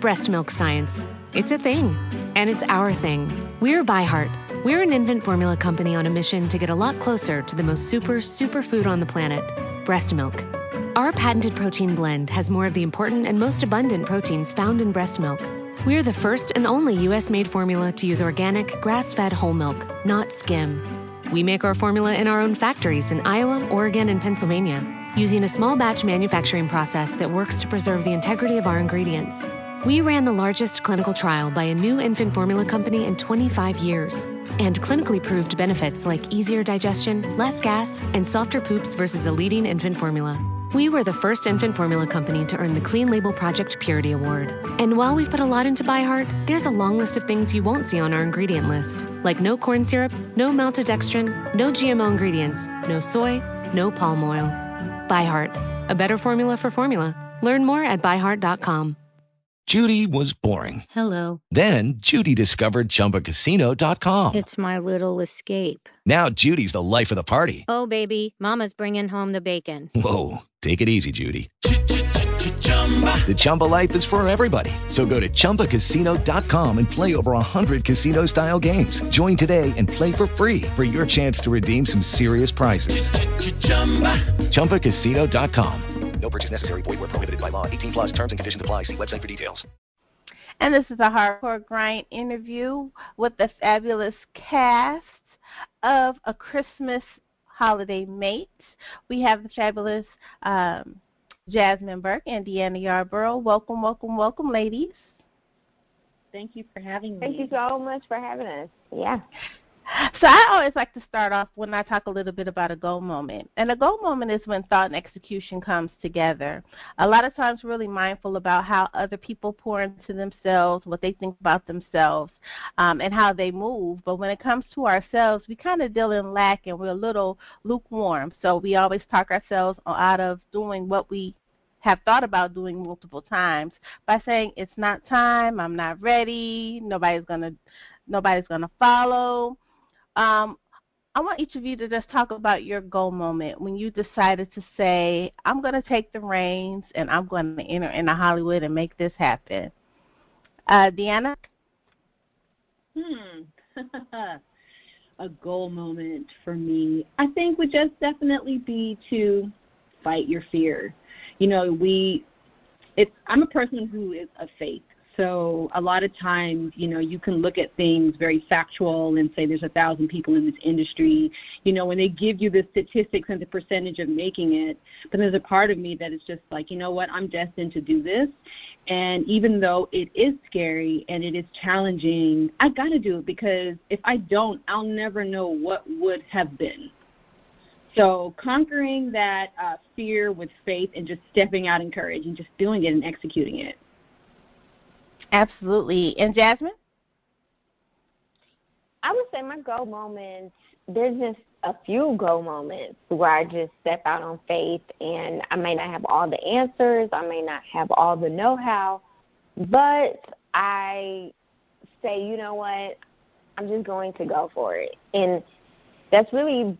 Breast milk science. It's a thing, and it's our thing. We're ByHeart. We're an infant formula company on a mission to get a lot closer to the most superfood on the planet, breast milk. Our patented protein blend has more of the important and most abundant proteins found in breast milk. We're the first and only U.S.-made formula to use organic, grass-fed whole milk, not skim. We make our formula in our own factories in Iowa, Oregon, and Pennsylvania, using a small batch manufacturing process that works to preserve the integrity of our ingredients. We ran the largest clinical trial by a new infant formula company in 25 years, and clinically proved benefits like easier digestion, less gas, and softer poops versus a leading infant formula. We were the first infant formula company to earn the Clean Label Project Purity Award. And while we've put a lot into ByHeart, there's a long list of things you won't see on our ingredient list, like no corn syrup, no maltodextrin, no GMO ingredients, no soy, no palm oil. ByHeart, a better formula for formula. Learn more at byheart.com. Judy was boring. Hello. Then Judy discovered ChumbaCasino.com. It's my little escape. Now Judy's the life of the party. Oh, baby, mama's bringing home the bacon. Whoa, take it easy, Judy. The Chumba life is for everybody. So go to ChumbaCasino.com and play over 100 casino-style games. Join today and play for free for your chance to redeem some serious prizes. ChumbaCasino.com. No purchase necessary. Void where prohibited by law. 18 plus terms and conditions apply. See website for details. And this is a Hardcore Grind interview with the fabulous cast of A Christmas Holiday Mate. We have the fabulous Jasmine Burke and Deanna Yarborough. Welcome, welcome, welcome, ladies. Thank you for having me. Thank you so much for having us. Yeah. So I always like to start off when I talk a little bit about a go moment. And a go moment is when thought and execution comes together. A lot of times we're really mindful about how other people pour into themselves, what they think about themselves, and how they move. But when it comes to ourselves, we kind of deal in lack and we're a little lukewarm. So we always talk ourselves out of doing what we have thought about doing multiple times by saying it's not time, I'm not ready, nobody's gonna follow. I want each of you to just talk about your go moment when you decided to say, I'm going to take the reins and I'm going to enter into Hollywood and make this happen. Deanna? A goal moment for me, I think, would just definitely be to fight your fear. You know, I'm a person who is of faith. So a lot of times, you know, you can look at things very factual and say there's 1,000 people in this industry, you know, when they give you the statistics and the percentage of making it. But there's a part of me that is just like, you know what, I'm destined to do this. And even though it is scary and it is challenging, I got to do it, because if I don't, I'll never know what would have been. So conquering that fear with faith and just stepping out in courage and just doing it and executing it. Absolutely. And Jasmine? I would say my go moments, there's just a few go moments where I just step out on faith, and I may not have all the answers, I may not have all the know-how, but I say, you know what, I'm just going to go for it. And that's really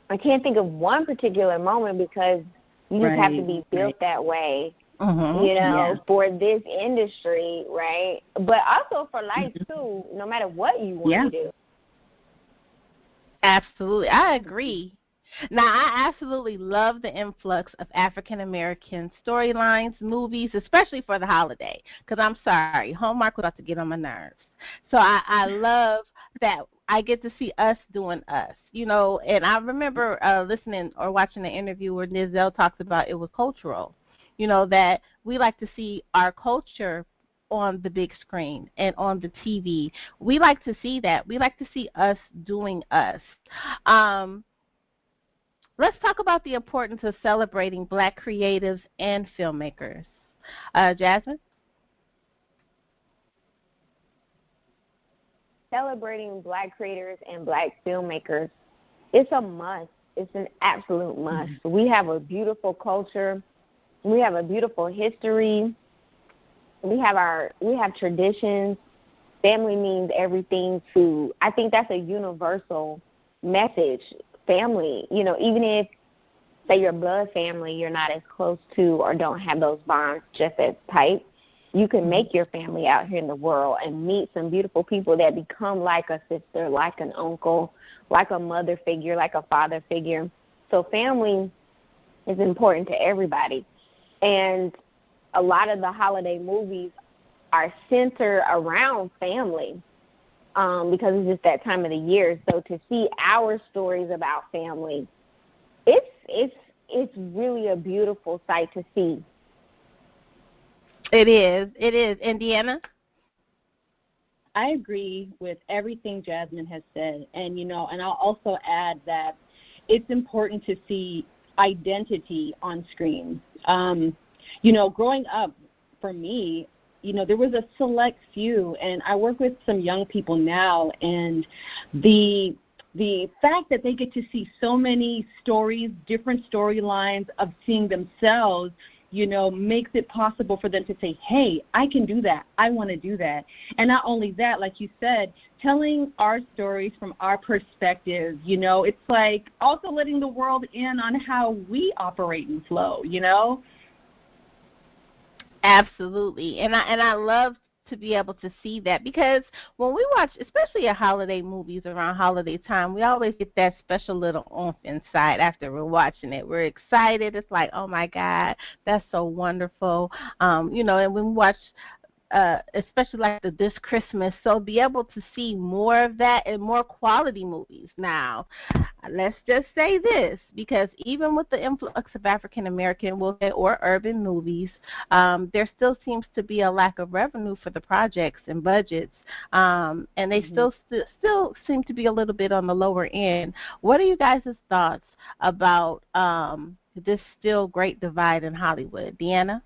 I can't think of one particular moment, because you just have to be built that way. You know, for this industry, right? But also for life, too, no matter what you want to do. Absolutely. I agree. Now, I absolutely love the influx of African-American storylines, movies, especially for the holiday, because I'm sorry, Hallmark was about to get on my nerves. So I love that I get to see us doing us, you know, and I remember listening or watching an interview where Nizelle talks about it was cultural. You know, that we like to see our culture on the big screen and on the TV. We like to see that. We like to see us doing us. Let's talk about the importance of celebrating Black creatives and filmmakers. Jasmine? Celebrating Black creators and Black filmmakers, it's a must. It's an absolute must. We have a beautiful culture. We have a beautiful history. We have traditions. Family means everything to, I think that's a universal message. Family, you know, even if, say, your blood family, you're not as close to or don't have those bonds just as tight, you can make your family out here in the world and meet some beautiful people that become like a sister, like an uncle, like a mother figure, like a father figure. So family is important to everybody. And a lot of the holiday movies are centered around family because it's just that time of the year. So to see our stories about family, it's really a beautiful sight to see. It is. And Deanna? I agree with everything Jasmine has said. And, and I'll also add that it's important to see identity on screen. Growing up, for me, there was a select few, and I work with some young people now, and the fact that they get to see so many stories, different storylines of seeing themselves, makes it possible for them to say, hey, I can do that. I want to do that. And not only that, like you said, telling our stories from our perspective, it's like also letting the world in on how we operate and flow, Absolutely. And I love to be able to see that, because when we watch, especially holiday movies around holiday time, we always get that special little oomph inside after we're watching it. We're excited. It's like, oh my God, that's so wonderful. And when we watch especially like this Christmas, so be able to see more of that and more quality movies. Now, let's just say this, because even with the influx of African American or urban movies, there still seems to be a lack of revenue for the projects and budgets, and they still seem to be a little bit on the lower end. What are you guys' thoughts about this still great divide in Hollywood? Deanna?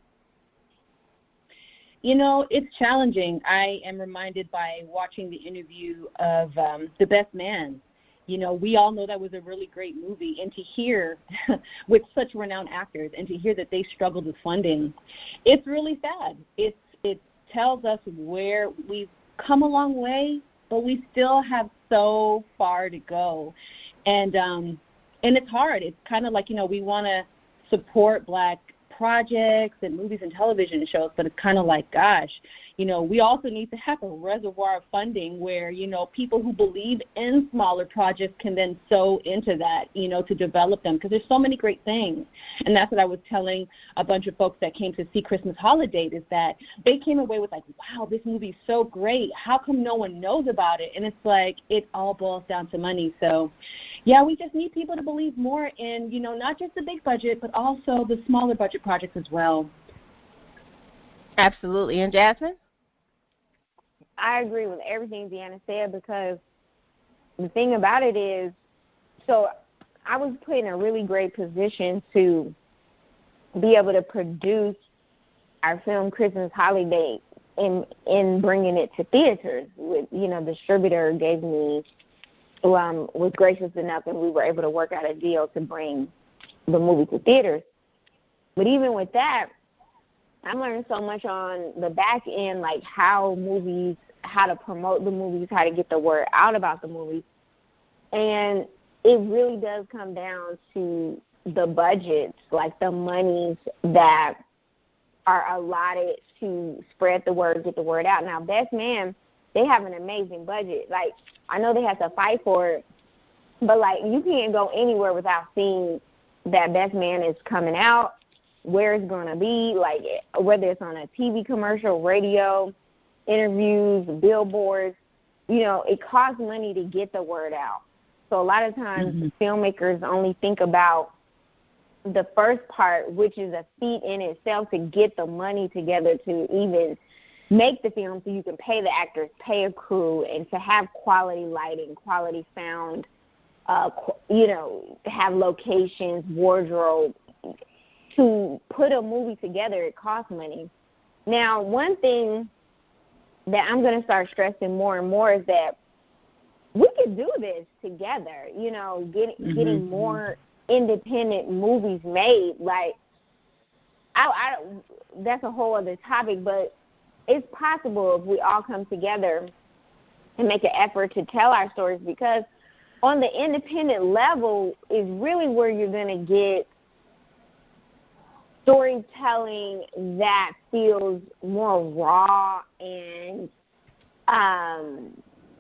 It's challenging. I am reminded by watching the interview of The Best Man. We all know that was a really great movie, and to hear with such renowned actors and to hear that they struggled with funding, it's really sad. It tells us where we've come a long way, but we still have so far to go. And it's hard. It's kind of like, we want to support Black projects and movies and television shows, but it's kind of like, gosh, we also need to have a reservoir of funding where, people who believe in smaller projects can then sow into that, to develop them, because there's so many great things. And that's what I was telling a bunch of folks that came to see Christmas Holidate, is that they came away with like, wow, this movie's so great. How come no one knows about it? And it's like, it all boils down to money. So, yeah, we just need people to believe more in, not just the big budget, but also the smaller budget projects as well. Absolutely. And Jasmine? I agree with everything Deanna said, because the thing about it is, so I was put in a really great position to be able to produce our film Christmas Holidate in bringing it to theaters. With, distributor gave me, was gracious enough, and we were able to work out a deal to bring the movie to theaters. But even with that, I learned so much on the back end, like how to promote the movies, how to get the word out about the movies. And it really does come down to the budgets, like the monies that are allotted to spread the word, get the word out. Now, Best Man, they have an amazing budget. Like, I know they have to fight for it, but, like, you can't go anywhere without seeing that Best Man is coming out, where it's going to be, like whether it's on a TV commercial, radio, interviews, billboards, it costs money to get the word out. So a lot of times filmmakers only think about the first part, which is a feat in itself, to get the money together to even make the film so you can pay the actors, pay a crew, and to have quality lighting, quality sound, have locations, wardrobe. To put a movie together, it costs money. Now, one thing that I'm going to start stressing more and more is that we could do this together, getting more independent movies made. Like, I that's a whole other topic, but it's possible if we all come together and make an effort to tell our stories, because on the independent level is really where you're going to get storytelling that feels more raw and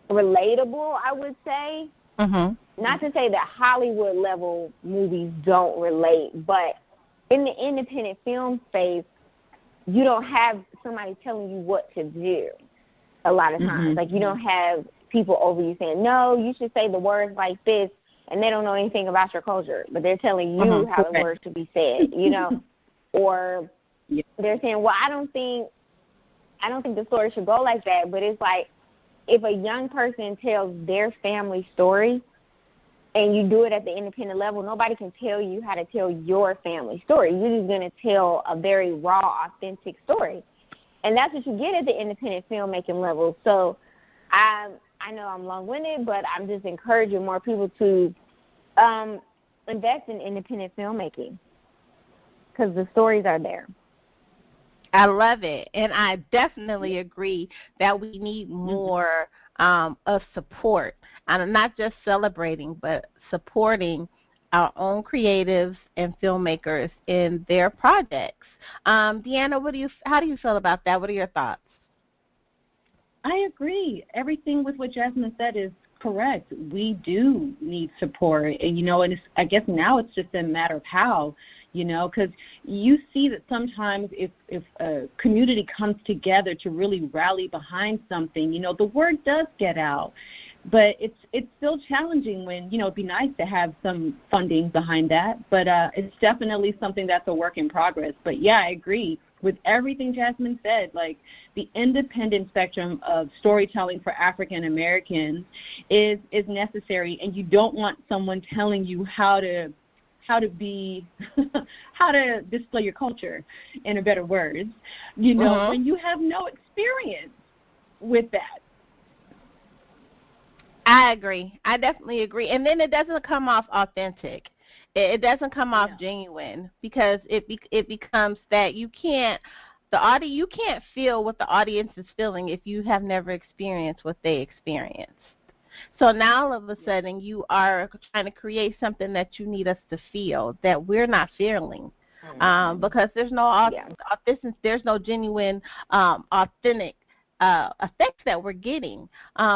relatable, I would say. Mm-hmm. Not to say that Hollywood level movies don't relate, but in the independent film space, you don't have somebody telling you what to do a lot of times. Mm-hmm. Like, you don't have people over you saying, no, you should say the words like this, and they don't know anything about your culture, but they're telling you how the words should be said, you know? Or they're saying, well, I don't think the story should go like that, but it's like, if a young person tells their family story and you do it at the independent level, nobody can tell you how to tell your family story. You're just going to tell a very raw, authentic story. And that's what you get at the independent filmmaking level. So I know I'm long-winded, but I'm just encouraging more people to invest in independent filmmaking because the stories are there. I love it, and I definitely agree that we need more of support, and not just celebrating, but supporting our own creatives and filmmakers in their projects. Deanna, how do you feel about that? What are your thoughts? I agree. Everything with what Jasmine said is correct. We do need support, and and I guess now it's just a matter of how. Because you see that sometimes if a community comes together to really rally behind something, the word does get out. But it's still challenging when, it'd be nice to have some funding behind that. But it's definitely something that's a work in progress. But, yeah, I agree with everything Jasmine said. Like, the independent spectrum of storytelling for African Americans is necessary, and you don't want someone telling you how to display your culture, in a better words, when you have no experience with that. I agree. I definitely agree. And then it doesn't come off authentic. It doesn't come off genuine, because it becomes that you can't feel what the audience is feeling if you have never experienced what they experienced. So now all of a sudden you are trying to create something that you need us to feel that we're not feeling, because there's no there's no genuine, authentic effects that we're getting,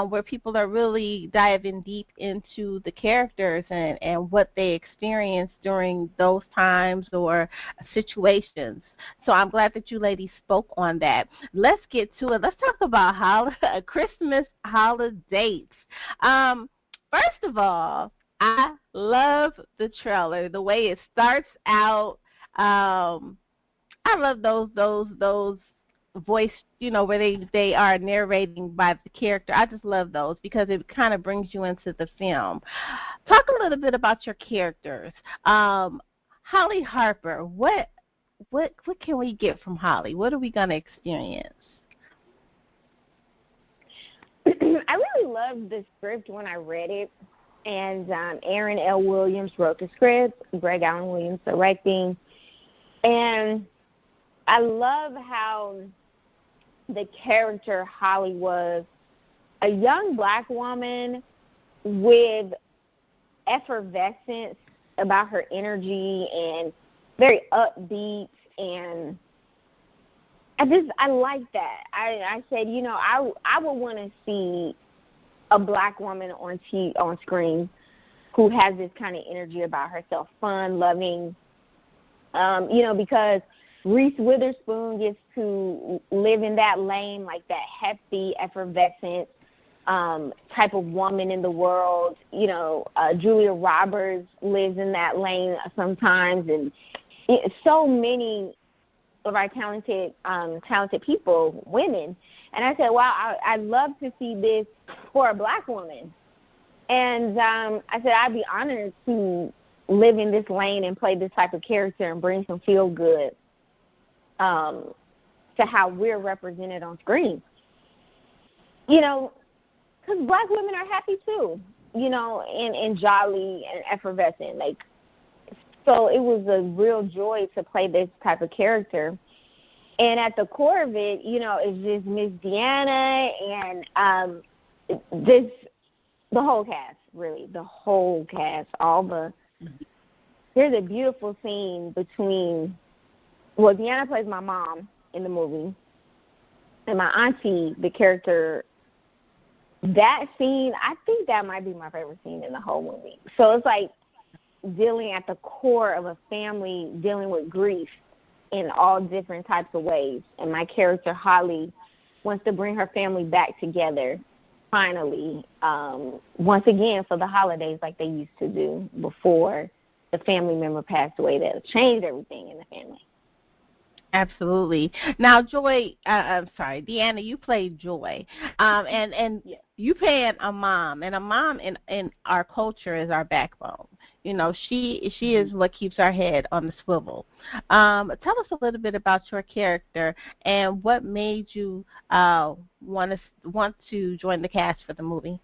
where people are really diving deep into the characters and what they experienced during those times or situations. So I'm glad that you ladies spoke on that. Let's get to it. Let's talk about Christmas holidays. First of all, I love the trailer, the way it starts out. I love those voice, where they are narrating by the character. I just love those because it kind of brings you into the film. Talk a little bit about your characters. Holly Harper, what can we get from Holly? What are we going to experience? I really loved the script when I read it, and Aaron L. Williams wrote the script, Greg Allen Williams directing, and I love how the character Holly was a young black woman with effervescence about her energy and very upbeat, and I like that. I said, I would want to see a black woman on screen who has this kind of energy about herself, fun, loving, because Reese Witherspoon gets to live in that lane, like that hefty, effervescent type of woman in the world. Julia Roberts lives in that lane sometimes, and so many of our talented people, women. And I said, wow, I'd love to see this for a black woman. And I said, I'd be honored to live in this lane and play this type of character and bring some feel good to how we're represented on screen. Because black women are happy too, and jolly and effervescent. So it was a real joy to play this type of character. And at the core of it, it's just Miss Deanna and the whole cast, really, the whole cast. There's a beautiful scene between well, Deanna plays my mom in the movie, and my auntie, the character, that scene, I think that might be my favorite scene in the whole movie. So it's like dealing at the core of a family, dealing with grief in all different types of ways. And my character, Holly, wants to bring her family back together, finally, once again for the holidays like they used to do before the family member passed away that changed everything in the family. Absolutely. Now, Joy, I'm sorry, Deanna, you played Joy, and Yes. you played a mom, and a mom in our culture is our backbone. You know, she is what keeps our head on the swivel. Tell us a little bit about your character and what made you want to join the cast for the movie.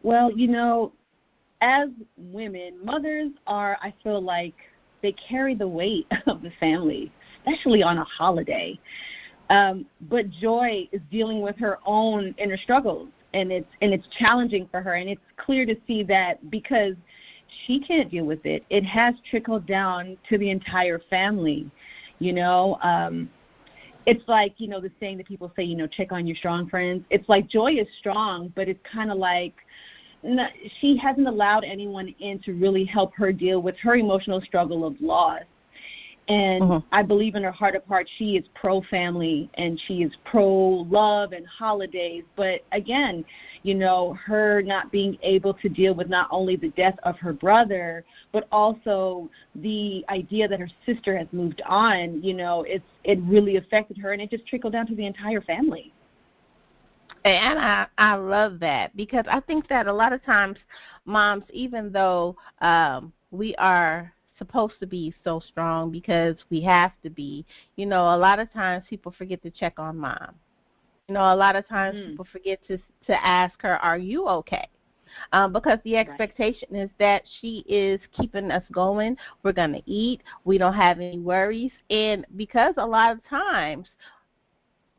Well, you know, as women, mothers are, I feel like, they carry the weight of the family, especially on a holiday. But Joy is dealing with her own inner struggles, and it's challenging for her. And it's clear to see that because she can't deal with it, it has trickled down to the entire family. You know, it's like, you know, the saying that people say, you know, check on your strong friends. It's like Joy is strong, but it's kind of like, she hasn't allowed anyone in to really help her deal with her emotional struggle of loss. And I believe in her heart of hearts she is pro-family and she is pro-love and holidays. But, again, you know, her not being able to deal with not only the death of her brother, but also the idea that her sister has moved on, you know, it really affected her, and it just trickled down to the entire family. And I love that, because I think that a lot of times moms, even though we are supposed to be so strong because we have to be, you know, a lot of times people forget to check on mom. You know, a lot of times people forget to ask her, are you okay? Because the expectation is that she is keeping us going. We're going to eat. We don't have any worries. And because a lot of times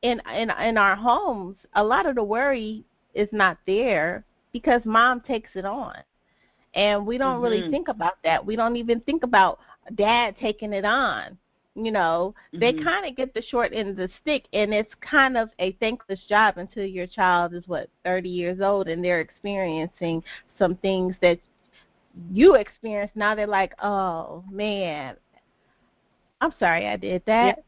in our homes, a lot of the worry is not there because mom takes it on. And we don't really think about that. We don't even think about dad taking it on. You know, they kind of get the short end of the stick, and it's kind of a thankless job until your child is, 30 years old, and they're experiencing some things that you experienced. Now they're like, oh, man, I'm sorry I did that. Yep.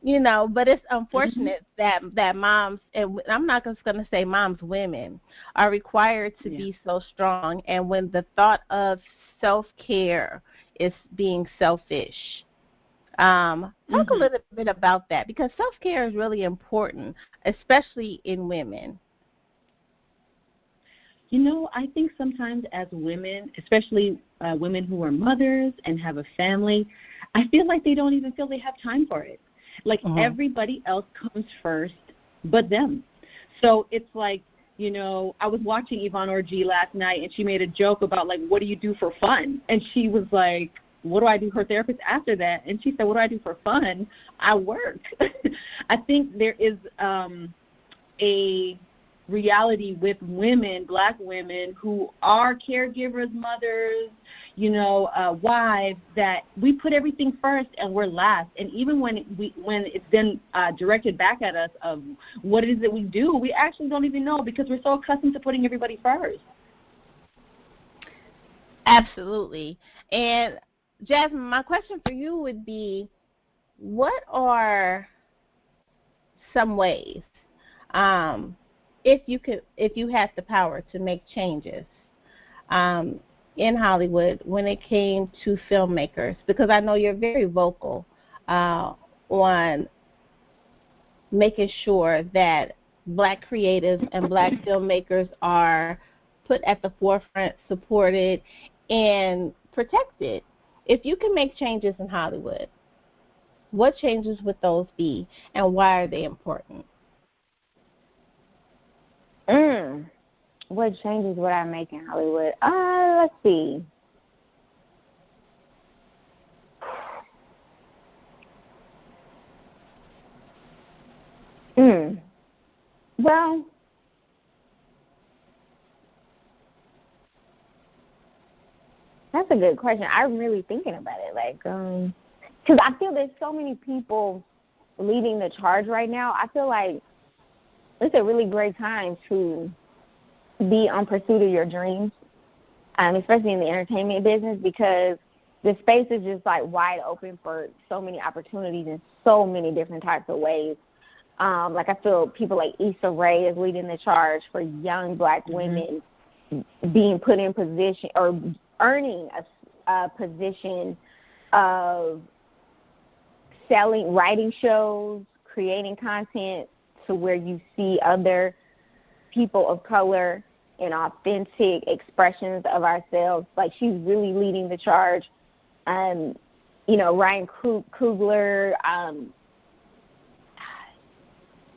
You know, but it's unfortunate that moms, and I'm not just going to say moms, women, are required to be so strong. And when the thought of self-care is being selfish, talk a little bit about that, because self-care is really important, especially in women. You know, I think sometimes as women, especially women who are mothers and have a family, I feel like they don't even feel they have time for it. Like everybody else comes first but them. So it's like, you know, I was watching Yvonne Orji last night, and she made a joke about, like, what do you do for fun? And she was like, what do I do? Her therapist asked her that, and she said, what do I do for fun? I work. I think there is a reality with women, black women, who are caregivers, mothers, you know, wives, that we put everything first and we're last. And even when it's then directed back at us of what it is that we do, we actually don't even know, because we're so accustomed to putting everybody first. Absolutely. And Jasmine, my question for you would be, what are some ways, if you had the power to make changes in Hollywood when it came to filmmakers, because I know you're very vocal on making sure that black creatives and black filmmakers are put at the forefront, supported, and protected. If you can make changes in Hollywood, what changes would those be, and why are they important? What changes would I make in Hollywood? Let's see. Well, that's a good question. I'm really thinking about it. Like, because I feel there's so many people leading the charge right now. I feel like it's a really great time to be on pursuit of your dreams, especially in the entertainment business, because the space is just like wide open for so many opportunities in so many different types of ways. Like I feel people like Issa Rae is leading the charge for young Black women being put in position or earning a position of selling, writing shows, creating content to where you see other people of color and authentic expressions of ourselves. Like, she's really leading the charge. You know, Ryan Coogler,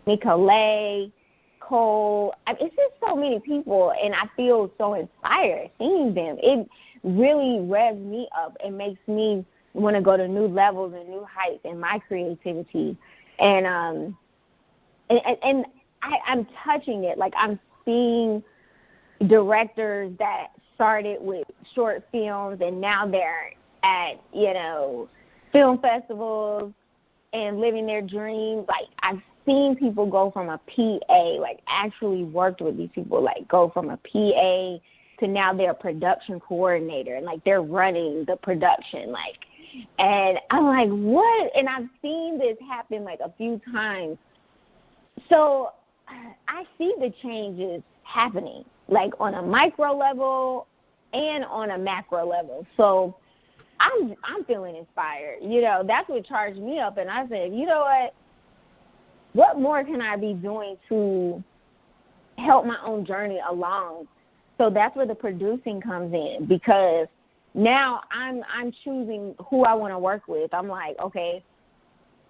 Nicolay, Cole. I mean, it's just so many people, and I feel so inspired seeing them. It really revs me up and makes me want to go to new levels and new heights in my creativity. And I'm touching it. Like, I'm seeing directors that started with short films and now they're at, you know, film festivals and living their dreams. Like, I've seen people go from a PA, like actually worked with these people, like go from a PA to now they're a production coordinator and like they're running the production, like, and I'm like, what? And I've seen this happen like a few times. So I see the changes happening, like on a micro level and on a macro level. So I'm feeling inspired. You know, that's what charged me up. And I said, you know what more can I be doing to help my own journey along? So that's where the producing comes in, because now I'm choosing who I want to work with. I'm like, okay,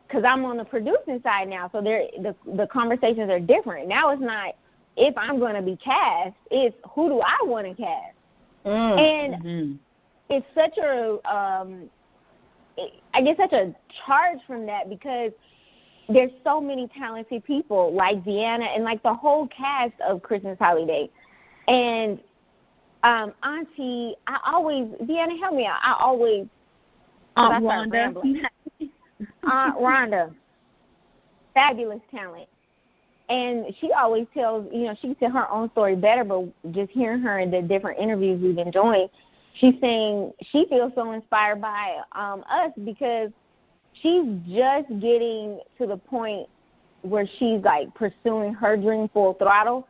because I'm on the producing side now, so the conversations are different. Now it's not if I'm going to be cast, it's who do I want to cast. And it's such I get such a charge from that, because there's so many talented people like Deanna and like the whole cast of Christmas Holidate. And Auntie, Deanna, help me out. Aunt Rhonda, fabulous talent. And she always tells, you know, she can tell her own story better, but just hearing her in the different interviews we've been doing, she's saying she feels so inspired by us, because she's just getting to the point where she's like pursuing her dream full throttle.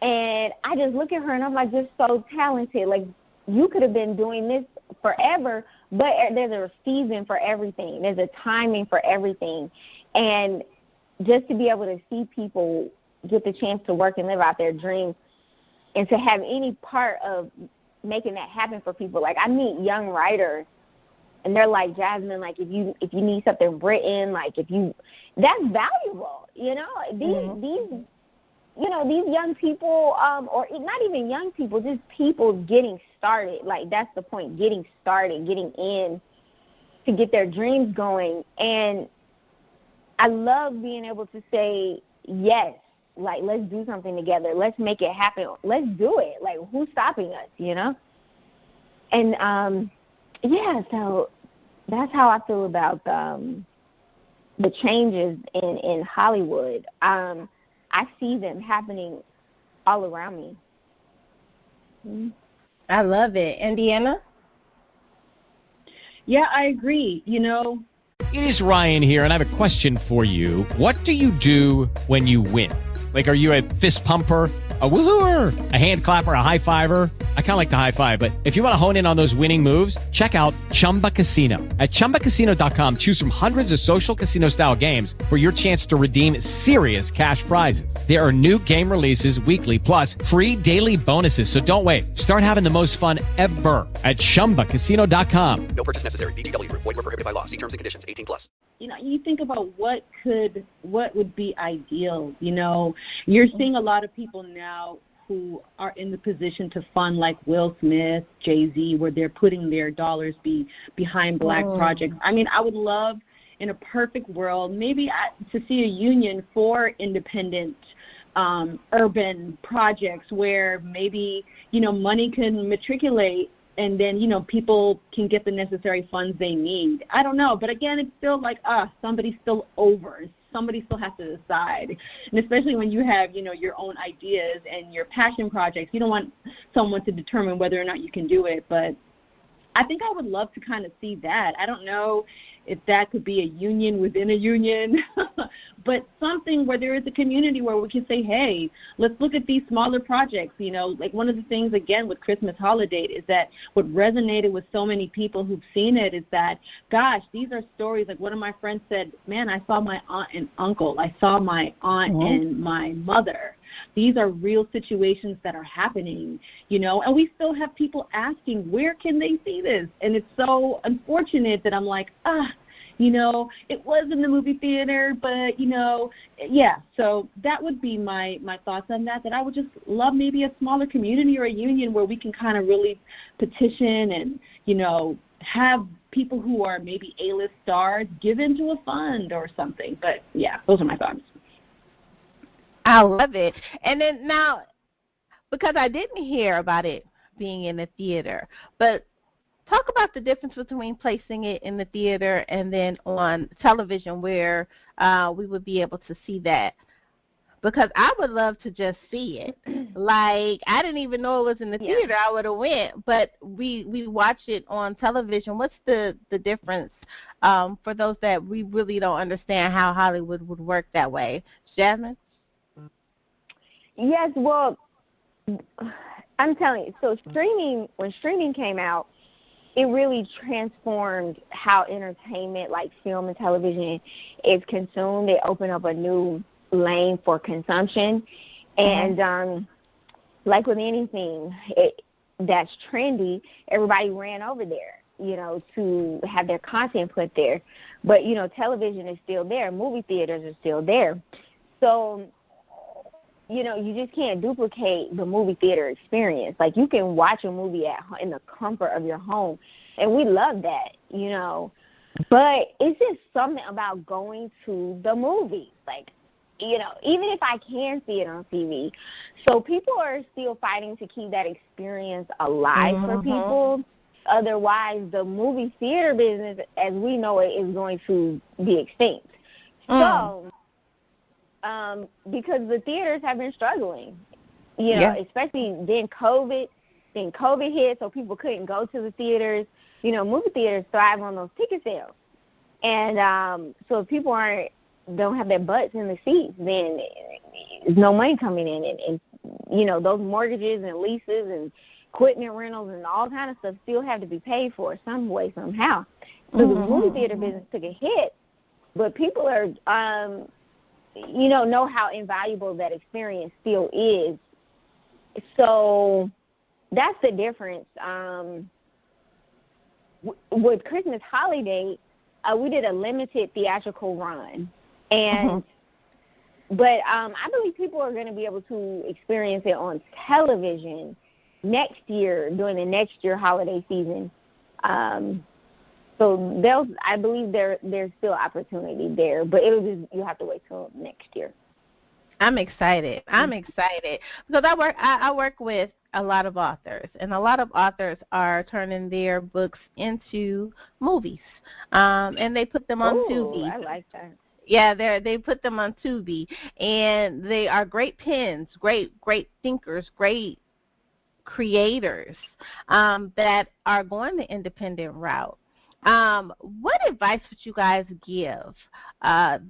And I just look at her and I'm like, just so talented. Like, you could have been doing this forever, but there's a season for everything. There's a timing for everything. And just to be able to see people get the chance to work and live out their dreams and to have any part of making that happen for people. Like, I meet young writers and they're like, Jasmine, like, if you need something written, like, that's valuable, you know. These you know, these young people, or not even young people, just people getting started. Like, that's the point, getting started, getting in to get their dreams going. And I love being able to say, yes, like, let's do something together. Let's make it happen. Let's do it. Like, who's stopping us, you know? And, yeah, so that's how I feel about the changes in Hollywood. I see them happening all around me. I love it. And Deanna? Yeah, I agree. You know, it is Ryan here, and I have a question for you. What do you do when you win? Like, are you a fist pumper, a woohooer, a hand clapper, a high fiver? I kind of like the high five, but if you want to hone in on those winning moves, check out Chumba Casino. At ChumbaCasino.com, choose from hundreds of social casino-style games for your chance to redeem serious cash prizes. There are new game releases weekly, plus free daily bonuses, so don't wait. Start having the most fun ever at ChumbaCasino.com. No purchase necessary. VGW. Void where prohibited by law. See terms and conditions. 18+. You know, you think about what would be ideal. You know, you're seeing a lot of people now who are in the position to fund, like Will Smith, Jay-Z, where they're putting their dollars behind Black projects. I mean, I would love, in a perfect world, maybe to see a union for independent urban projects where maybe, you know, money can matriculate and then, you know, people can get the necessary funds they need. I don't know. But again, it's still like, somebody's still over. Somebody still has to decide. And especially when you have, you know, your own ideas and your passion projects, you don't want someone to determine whether or not you can do it. But I think I would love to kind of see that. I don't know if that could be a union within a union, but something where there is a community where we can say, hey, let's look at these smaller projects. You know, like one of the things, again, with Christmas Holidate is that what resonated with so many people who've seen it is that, gosh, these are stories. Like one of my friends said, man, I saw my aunt and uncle. I saw my aunt and my mother. These are real situations that are happening, you know, and we still have people asking, where can they see this? And it's so unfortunate that I'm like, you know, it was in the movie theater, but, you know, yeah. So that would be my thoughts on that I would just love maybe a smaller community or a union where we can kind of really petition and, you know, have people who are maybe A-list stars give into a fund or something. But, yeah, those are my thoughts. I love it. And then now, because I didn't hear about it being in the theater, but talk about the difference between placing it in the theater and then on television where we would be able to see that. Because I would love to just see it. Like, I didn't even know it was in the theater. I would have went. But we watch it on television. What's the difference for those that we really don't understand how Hollywood would work that way? Jasmine? Yes, well, I'm telling you, so when streaming came out, it really transformed how entertainment, like film and television, is consumed. It opened up a new lane for consumption. And like with anything that's trendy, everybody ran over there, you know, to have their content put there. But, you know, television is still there. Movie theaters are still there. So, you know, you just can't duplicate the movie theater experience. Like, you can watch a movie in the comfort of your home, and we love that, you know. But it's just something about going to the movies. Like, you know, even if I can see it on TV. So people are still fighting to keep that experience alive for people. Otherwise, the movie theater business, as we know it, is going to be extinct. So, because the theaters have been struggling, you know, especially then COVID hit, so people couldn't go to the theaters. You know, movie theaters thrive on those ticket sales. And so if people don't have their butts in the seats, then there's no money coming in. And, you know, those mortgages and leases and equipment rentals and all kind of stuff still have to be paid for some way, somehow. So the movie theater business took a hit, but people are, you know how invaluable that experience still is. So that's the difference. With Christmas Holidate, we did a limited theatrical run. And but I believe people are going to be able to experience it on television next year, during the next year holiday season. So I believe there's still opportunity there, but you have to wait till next year. I'm excited because I work with a lot of authors, and a lot of authors are turning their books into movies, and they put them on Tubi. I like that. Yeah, they put them on Tubi, and they are great pens, great thinkers, great creators that are going the independent route. What advice would you guys give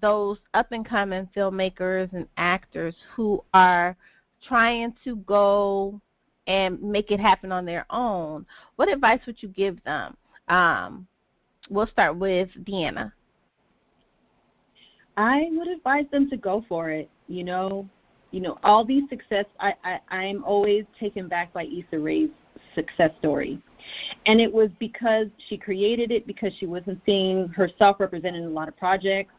those up-and-coming filmmakers and actors who are trying to go and make it happen on their own? What advice would you give them? We'll start with Deanna. I would advise them to go for it. You know, all these success, I'm always taken back by Issa Rae's success story. And it was because she created it because she wasn't seeing herself represented in a lot of projects.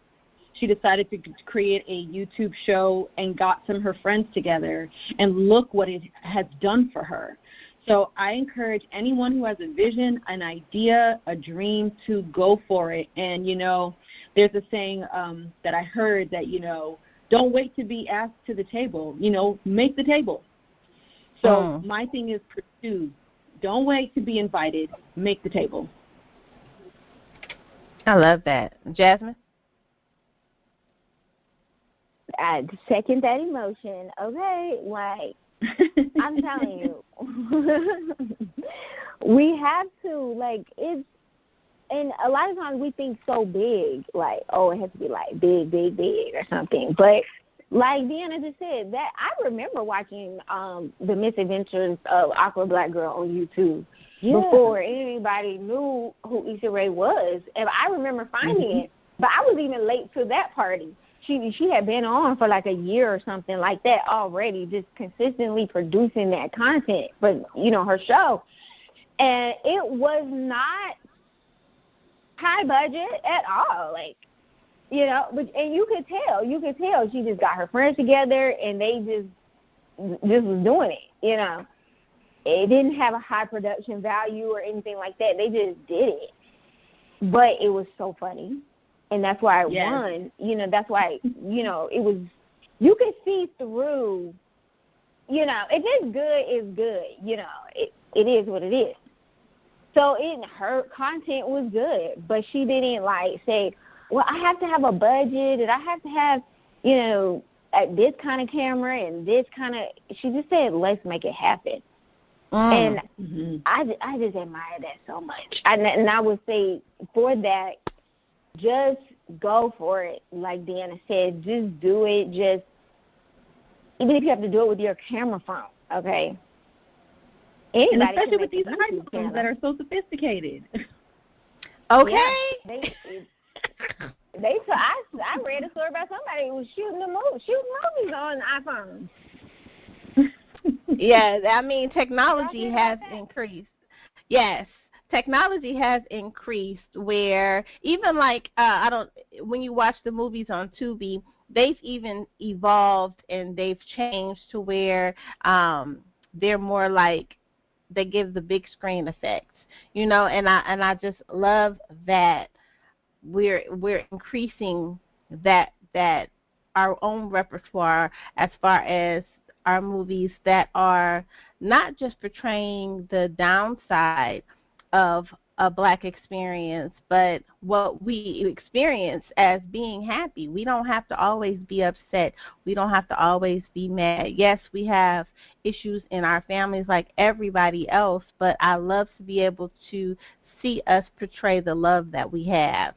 She decided to create a YouTube show and got some of her friends together, and look what it has done for her. So I encourage anyone who has a vision, an idea, a dream to go for it. And, you know, there's a saying that I heard that, you know, don't wait to be asked to the table, you know, make the table. So my thing is pursue. Don't wait to be invited. Make the table. I love that. Jasmine? I second that emotion. Okay, like, I'm telling you, we have to, like, it's, and a lot of times we think so big, like, oh, it has to be, like, big, big, big or something. But like Deanna just said, that I remember watching The Misadventures of Awkward Black Girl on YouTube before anybody knew who Issa Rae was. And I remember finding it, but I was even late to that party. She had been on for like a year or something like that already, just consistently producing that content for, her show. And it was not high budget at all, like, and you could tell she just got her friends together and they just was doing it, It didn't have a high production value or anything like that. They just did it. But it was so funny. And that's why it won. That's why, it was, you could see through, if it's good, it's good. It is what it is. So her content was good, but she didn't say, well, I have to have a budget and I have to have, this kind of camera and this kind of, she just said, let's make it happen. And I just admire that so much. And I would say for that, just go for it. Like Deanna said, just do it. Just, even if you have to do it with your camera phone, okay? Anybody, and especially with these iPhones that are so sophisticated. Okay. Yeah, I read a story about somebody who was shooting movies on iPhones. Yeah, I mean, technology has increased. Yes, technology has increased where even when you watch the movies on Tubi, they've even evolved and they've changed to where they're more like they give the big screen effect, and I just love that we're increasing that our own repertoire as far as our movies that are not just portraying the downside of a Black experience, but what we experience as being happy. We don't have to always be upset. We don't have to always be mad. Yes, we have issues in our families like everybody else, but I love to be able to see us portray the love that we have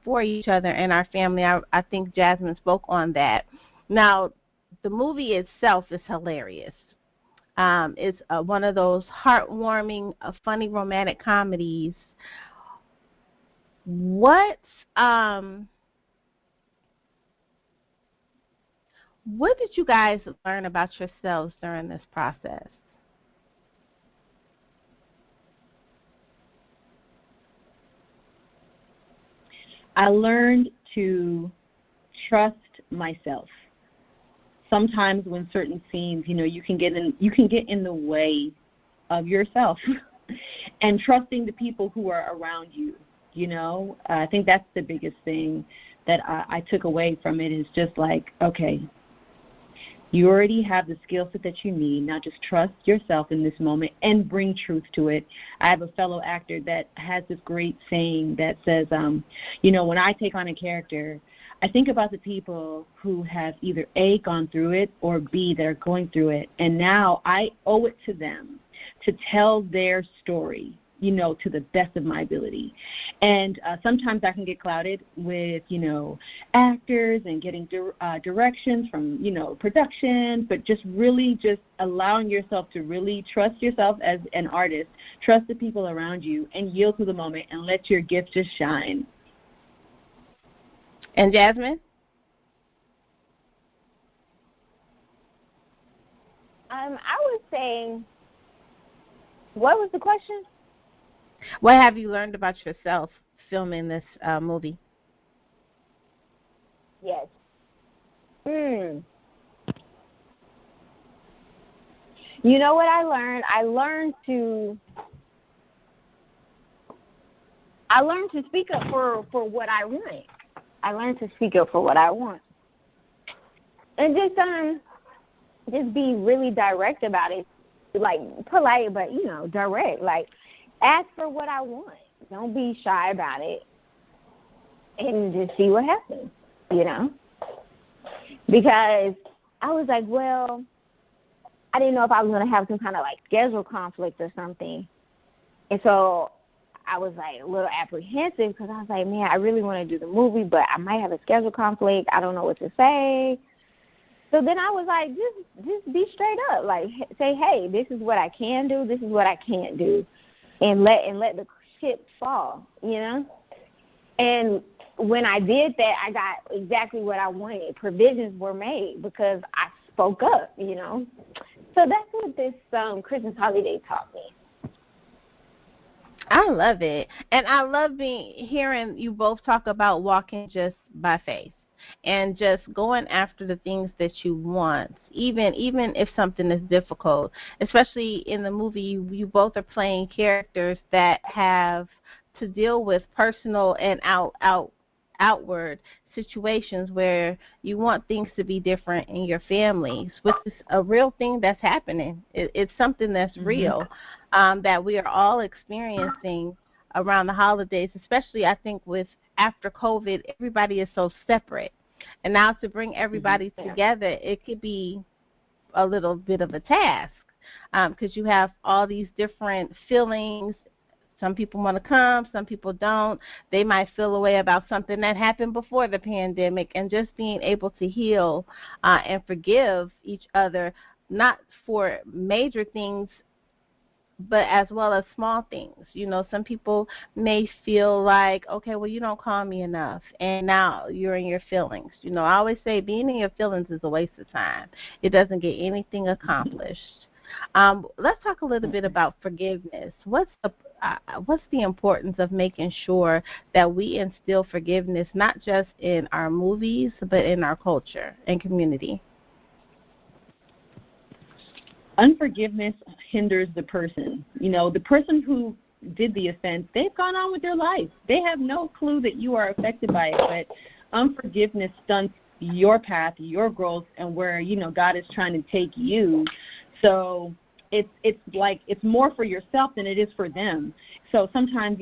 for each other and our family. I think Jasmine spoke on that. Now, the movie itself is hilarious. It's one of those heartwarming, funny romantic comedies. What did you guys learn about yourselves during this process? I learned to trust myself. Sometimes when certain scenes, you can get in the way of yourself and trusting the people who are around you. I think that's the biggest thing that I took away from it is just like, okay, you already have the skill set that you need. Now just trust yourself in this moment and bring truth to it. I have a fellow actor that has this great saying that says, when I take on a character, I think about the people who have either A, gone through it, or B, that are going through it. And now I owe it to them to tell their story, to the best of my ability. And sometimes I can get clouded with, actors and getting directions from, production, but just really just allowing yourself to really trust yourself as an artist, trust the people around you, and yield to the moment and let your gift just shine. And Jasmine? I would say, what was the question? What have you learned about yourself filming this movie? Yes. You know what I learned? I learned to speak up for what I want. I learned to speak up for what I want. And just be really direct about it. like polite, but direct. Like, ask for what I want. Don't be shy about it, and just see what happens. Because I was like, well, I didn't know if I was going to have some kind of like schedule conflict or something, and so I was like a little apprehensive because I was like, man, I really want to do the movie, but I might have a schedule conflict. I don't know what to say. So then I was like, just be straight up. Like, say, hey, this is what I can do. This is what I can't do. And let the chips fall, And when I did that, I got exactly what I wanted. Provisions were made because I spoke up, So that's what this Christmas holiday taught me. I love it. And I love hearing you both talk about walking just by faith and just going after the things that you want, even if something is difficult. Especially in the movie, you both are playing characters that have to deal with personal and outward situations where you want things to be different in your families, which is a real thing that's happening. It's something that's real, that we are all experiencing around the holidays, especially I think with after COVID, everybody is so separate. And now to bring everybody together, it could be a little bit of a task because you have all these different feelings. Some people want to come, some people don't. They might feel a way about something that happened before the pandemic, and just being able to heal and forgive each other, not for major things, but as well as small things. Some people may feel like, okay, well, you don't call me enough, and now you're in your feelings. I always say being in your feelings is a waste of time. It doesn't get anything accomplished. Let's talk a little bit about forgiveness. What's the importance of making sure that we instill forgiveness, not just in our movies, but in our culture and community? Unforgiveness hinders the person. The person who did the offense, they've gone on with their life. They have no clue that you are affected by it, but unforgiveness stunts your path, your growth, and where, God is trying to take you. So it's like it's more for yourself than it is for them. So sometimes,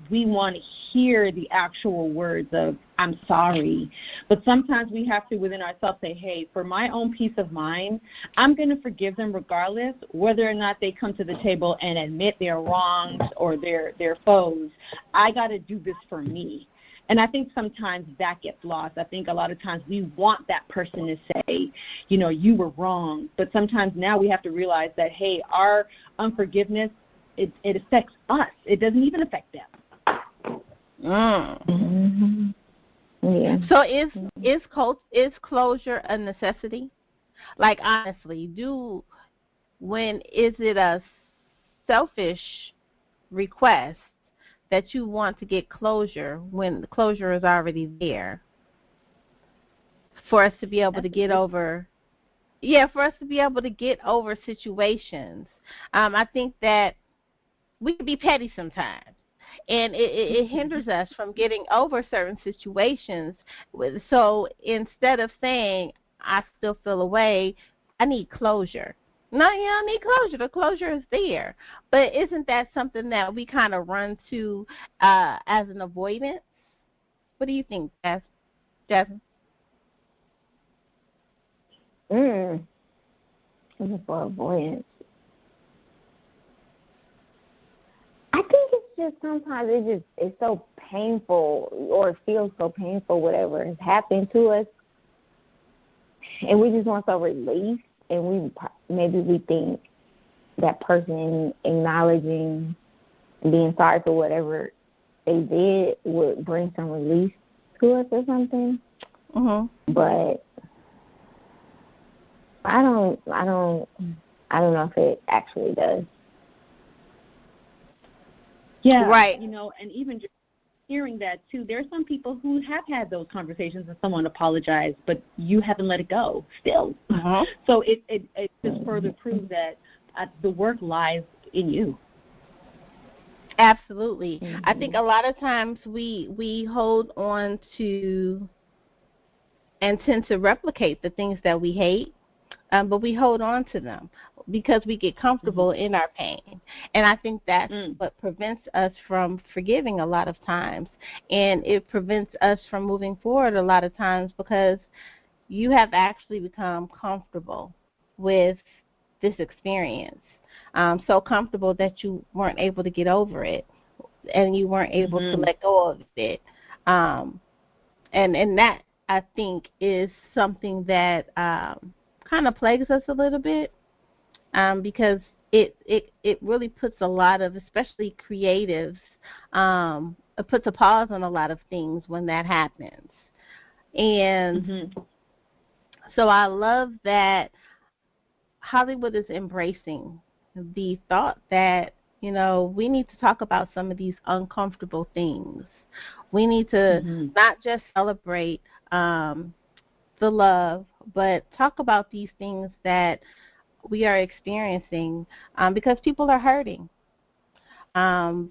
we want to hear the actual words of I'm sorry, but sometimes we have to within ourselves say, hey, for my own peace of mind, I'm going to forgive them regardless whether or not they come to the table and admit their wrongs or their foes. I got to do this for me. And I think sometimes that gets lost. I think a lot of times we want that person to say, you were wrong. But sometimes now we have to realize that, hey, our unforgiveness, it affects us. It doesn't even affect them. Mm-hmm. Yeah. So is closure a necessity? Like, honestly, is it a selfish request that you want to get closure when the closure is already there, for us to be able to get over situations? I think that we can be petty sometimes, and it hinders us from getting over certain situations. So instead of saying, I still feel a way, I need closure. No, you don't need closure. The closure is there. But isn't that something that we kind of run to as an avoidance? What do you think, Jasmine? For avoidance. I think it's just sometimes it's so painful, or it feels so painful, whatever has happened to us, and we just want some relief. And we think that person acknowledging and being sorry for whatever they did would bring some relief to us or something. Mm-hmm. But I don't know if it actually does. Yeah, right. And even just hearing that too, there are some people who have had those conversations and someone apologized, but you haven't let it go still. Uh-huh. So it just further proves that the work lies in you. Absolutely. Mm-hmm. I think a lot of times we hold on to and tend to replicate the things that we hate, but we hold on to them because we get comfortable in our pain. And I think that's what prevents us from forgiving a lot of times. And it prevents us from moving forward a lot of times because you have actually become comfortable with this experience. So comfortable that you weren't able to get over it and you weren't able to let go of it. And that, I think, is something that kind of plagues us a little bit because it really puts a lot of, especially creatives, it puts a pause on a lot of things when that happens. And so I love that Hollywood is embracing the thought that, you know, we need to talk about some of these uncomfortable things. We need to not just celebrate the love, but talk about these things that we are experiencing because people are hurting.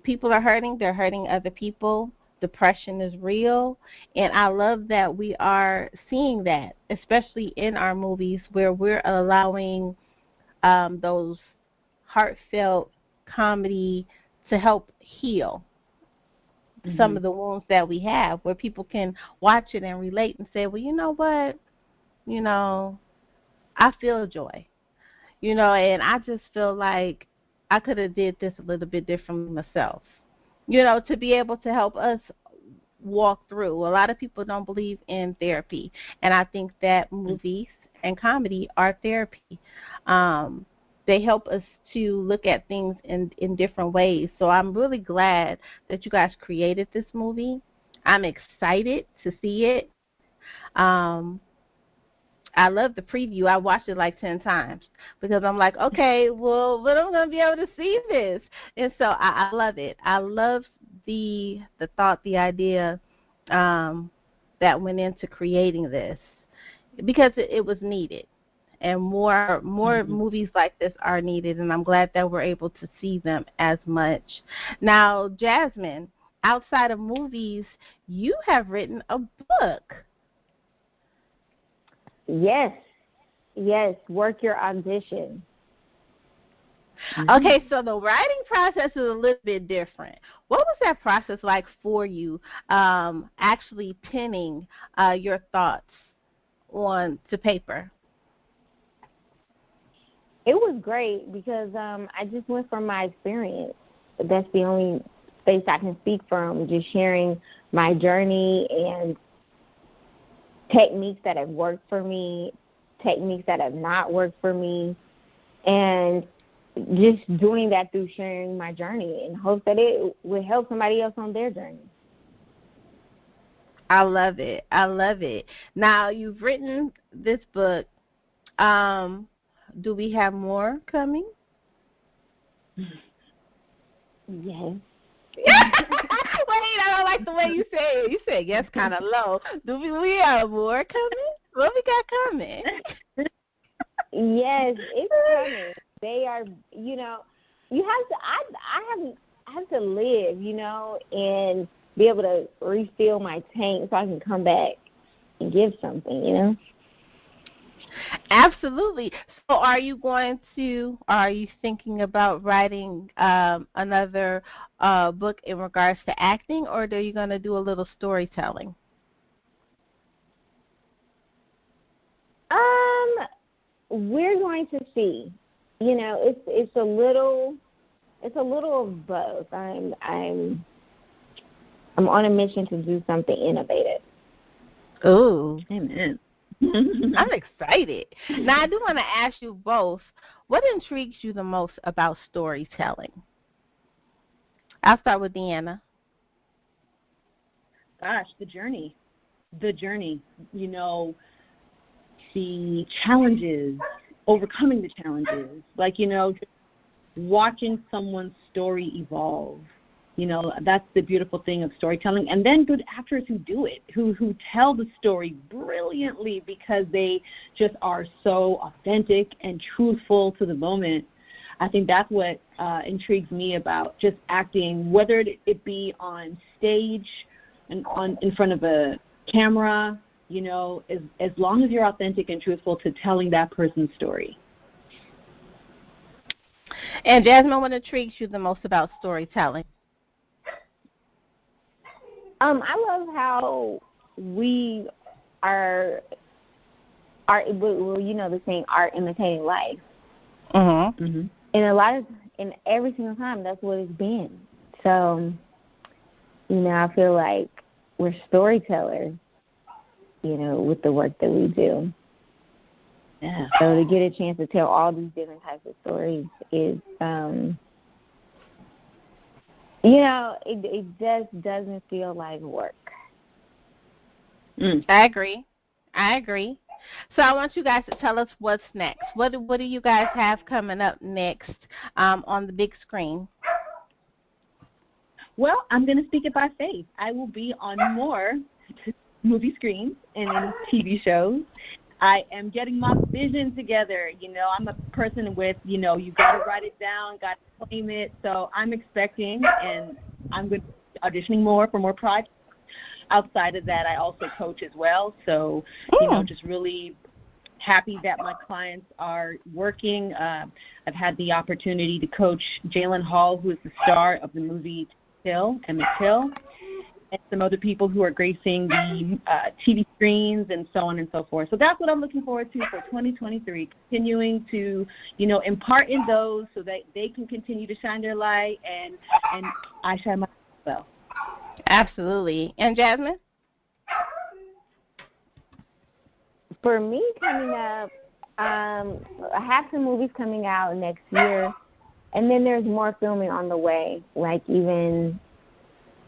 People are hurting. They're hurting other people. Depression is real. And I love that we are seeing that, especially in our movies where we're allowing those heartfelt comedy to help heal some of the wounds that we have, where people can watch it and relate and say, well, you know what? You know, I feel joy. You know, and I just feel like I could have did this a little bit differently myself. You know, to be able to help us walk through. A lot of people don't believe in therapy, and I think that movies and comedy are therapy. They help us to look at things in different ways. So I'm really glad that you guys created this movie. I'm excited to see it. I love the preview. I watched it like 10 times because I'm like, okay, well, when am I going to be able to see this? And so I love it. I love the thought, the idea that went into creating this because it was needed. And more movies like this are needed, and I'm glad that we're able to see them as much. Now, Jasmine, outside of movies, you have written a book. Yes, work your audition. Okay, so the writing process is a little bit different. What was that process like for you, actually penning your thoughts to paper? It was great because I just went from my experience. That's the only space I can speak from, just sharing my journey and techniques that have worked for me, techniques that have not worked for me, and just doing that through sharing my journey in hopes that it would help somebody else on their journey. I love it. I love it. Now, you've written this book. Do we have more coming? Yes. Wait, I don't like the way you say it. You said yes kind of low. Do we have more coming? What we got coming? Yes, it's coming. They are, you know, you have to, I have to live, you know, and be able to refill my tank so I can come back and give something, you know. Absolutely. So are you thinking about writing another book in regards to acting, or are you going to do a little storytelling? We're going to see. You know, it's a little of both. I'm on a mission to do something innovative. Oh, amen. I'm excited. Now, I do want to ask you both, what intrigues you the most about storytelling? I'll start with Deanna. Gosh, the journey, you know, the challenges, overcoming the challenges, like, you know, watching someone's story evolve. You know, that's the beautiful thing of storytelling. And then good actors who do it, who tell the story brilliantly because they just are so authentic and truthful to the moment. I think that's what intrigues me about just acting, whether it be on stage and in front of a camera you know, as long as you're authentic and truthful to telling that person's story. And Jasmine, what intrigues you the most about storytelling? I love how we are, well, you know the saying, art imitating life. Mm-hmm. And and every single time, that's what it's been. So, you know, I feel like we're storytellers, you know, with the work that we do. Yeah. So to get a chance to tell all these different types of stories is, you know, it just doesn't feel like work. I agree. So I want you guys to tell us what's next. What do you guys have coming up next on the big screen? Well, I'm going to speak it by faith. I will be on more movie screens and in TV shows. I am getting my vision together. You know, I'm a person with, you know, you got to write it down, got to claim it. So I'm expecting, and I'm going to be auditioning more for more projects. Outside of that, I also coach as well. So, you know, just really happy that my clients are working. I've had the opportunity to coach Jalen Hall, who is the star of the movie Till, Emmett Till, and some other people who are gracing the TV screens and so on and so forth. So that's what I'm looking forward to for 2023, continuing to, you know, impart in those so that they can continue to shine their light, and I shine my light as well. Absolutely. And Jasmine? For me, coming up, I have some movies coming out next year, and then there's more filming on the way. Like even,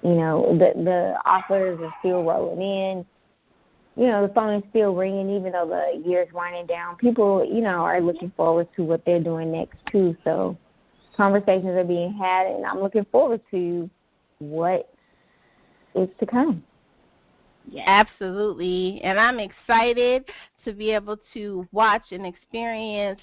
you know, the offers are still rolling in. You know, the phone is still ringing, even though the year's winding down. People, you know, are looking forward to what they're doing next too. So conversations are being had, and I'm looking forward to what is to come. Yeah. Absolutely. And I'm excited to be able to watch and experience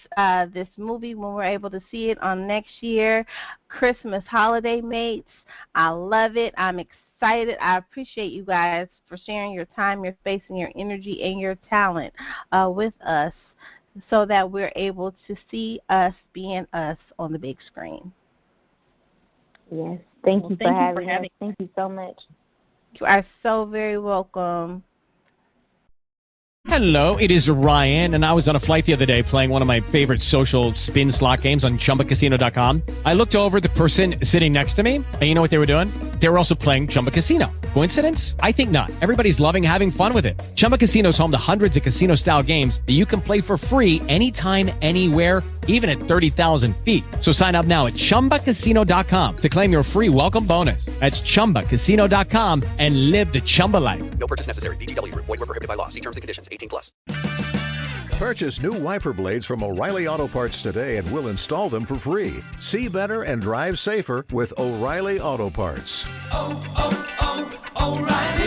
this movie when we're able to see it on next year, Christmas Holiday Mates. I love it. I'm excited. I appreciate you guys for sharing your time, your space, and your energy and your talent with us so that we're able to see us being us on the big screen. Yes. Thank you for having us. Thank you so much. You are so very welcome. Hello, it is Ryan, and I was on a flight the other day playing one of my favorite social spin slot games on ChumbaCasino.com. I looked over at the person sitting next to me, and you know what they were doing? They were also playing Chumba Casino. Coincidence? I think not. Everybody's loving having fun with it. Chumba Casino is home to hundreds of casino-style games that you can play for free anytime, anywhere, even at 30,000 feet. So sign up now at ChumbaCasino.com to claim your free welcome bonus. That's ChumbaCasino.com and live the Chumba life. No purchase necessary. VGW. Void where prohibited by law. See terms and conditions. 18+. Purchase new wiper blades from O'Reilly Auto Parts today and we'll install them for free. See better and drive safer with O'Reilly Auto Parts. O'Reilly